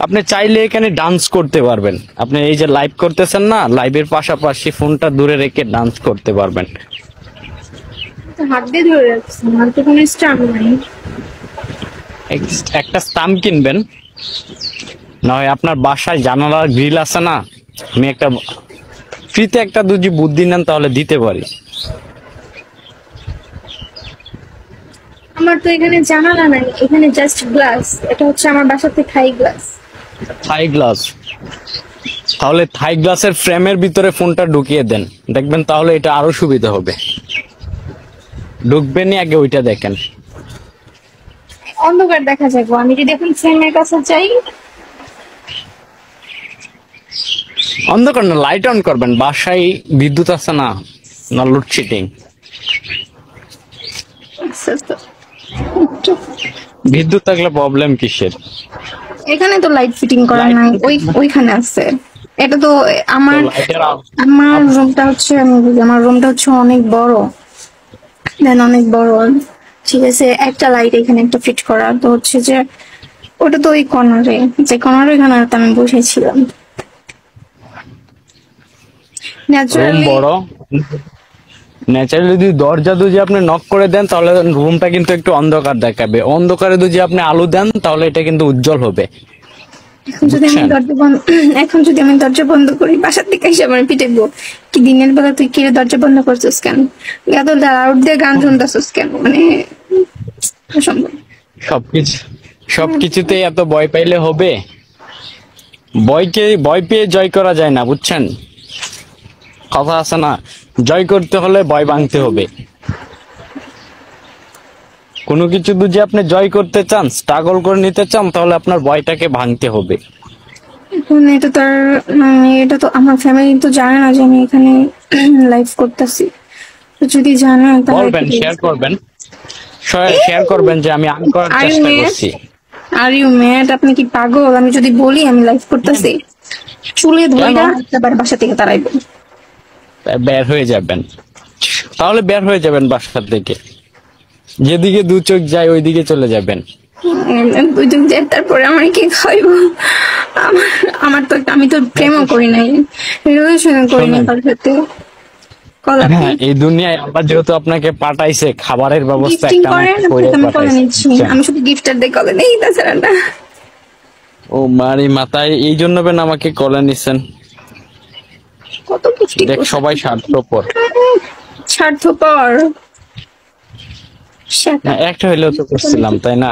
আপনি চাইলে এখানে ডান্স করতে পারবেন। আপনি এই যে লাইভ করতেছেন না, লাইভের পাশাপাশি ফোনটা দূরে রেখে ডান্স করতে পারবেন। হাত দিয়ে ধরে রাখছি, আমার তো কোনো স্টাম্প নাই। একটা স্টাম্প কিনবেন, না হয় আপনার বাসায় জানালার গ্রিল আছে না, আমি একটা ফ্রিতে একটা যদি বুদ্ধি নেন তাহলে দিতে পারি। আমার তো এখানে জানালা নাই, এখানে জাস্ট গ্লাস। এটা হচ্ছে আমার বাসাতে থাই গ্লাস। থাই গ্লাস, তাহলে থাই গ্লাসের ফ্রেমের ভিতরে ফোনটা ঢুকিয়ে দেন, দেখবেন তাহলে এটা আরো সুবিধা হবে। ঢুকবেনই আগে ওইটা দেখেন। অন্ধকার দেখা যাবো, আমি যদি এখন ফ্রেমের কাছে যাই। অন্ধকার না, লাইট অন করবেন, বাসায় বিদ্যুৎ আছে না, না লোডশেডিং। বিদ্যুৎ থাকলে প্রবলেম কিসের? এখানে তো লাইট ফিটিং করা নাই, ওইখানে আছে। এটা তো আমার লাইটের আমার রুমটা হচ্ছে, আমি বলি, আমার রুমটা হচ্ছে অনেক বড়, দেন অনেক বড়। ঠিক আছে, একটা লাইট এখানে একটা ফিট করা, তো হচ্ছে যে ওটা তো ওই কর্নারে, যে কর্নারে ওইখানে আমি বসেছিলাম রুম ন্যাচারালি। বড়, ন্যাচারালি যদি দরজা যদি আপনি নক করে দেন তাহলে রুমটা কিন্তু একটু অন্ধকার দেখাবে, অন্ধকারে যদি আপনি আলো দেন তাহলে এটা কিন্তু উজ্জ্বল হবে। এখন যদি আমি দরজা বন্ধ করি, বাসার থেকে এসে আমার পিটাইবো, কি দিনের বেলা তুই কি দরজা বন্ধ করছিস কেন, এত লাউড দিয়ে গান শুনতেছিস কেন, মানে অসম্ভব। সবকিছুতে এত ভয় পাইলে হবে? ভয় পেয়ে জয় করা যায় না, বুঝছেন? কথা আছে না, জয় করতে হলে ভয় ভাঙতে হবে। কোনো কিছু যদি আপনি জয় করতে চান, স্ট্রাগল করে নিতে চান, তাহলে আপনার ভয়টাকে ভাঙতে হবে। এখন এটা তো আর, মানে এটা তো আমার ফ্যামিলি তো জানে না যে আমি এখানে লাইভ করতেছি। তো যদি জানে তাহলে বলবেন, শেয়ার করবেন যে আমি আর্ন করার চেষ্টা করছি। Are you mad? আপনি কি পাগল? আমি যদি বলি আমি লাইভ করতেছি, চুলে ধইরা একবার বাসা থেকে তাড়াইবো। বের হয়ে যাবেন, তাহলে বের হয়ে যাবেন বাসা থেকে, যেদিকে দু চোখ যায় ওইদিকে চলে যাবেন। দুজন যায়, তারপরে আমার কি খাইবো? আমার আমার তো, আমি তো প্রেমও করি নাই, রিলেশন করি নাই তার সাথে। হ্যাঁ, এই দুনিয়ায় আল্লাহ যেহেতু আপনাকে পাঠাইছে, খাবারের ব্যবস্থা গিফটিং একটা না করেন, একটা করে আমি কলে পাঠাইছে। নিচ্ছি, আমি শুধু গিফটার দিয়ে কলে নেই, তাছাড়া না। ও মারি মাথায়, এই জন্য বেন আমাকে কলে নিছেন। কত গিফটিং দেখ, সবাই স্বার্থপর। স্বার্থপর। না, একটা হইলেও তো করছিলাম, তাই না?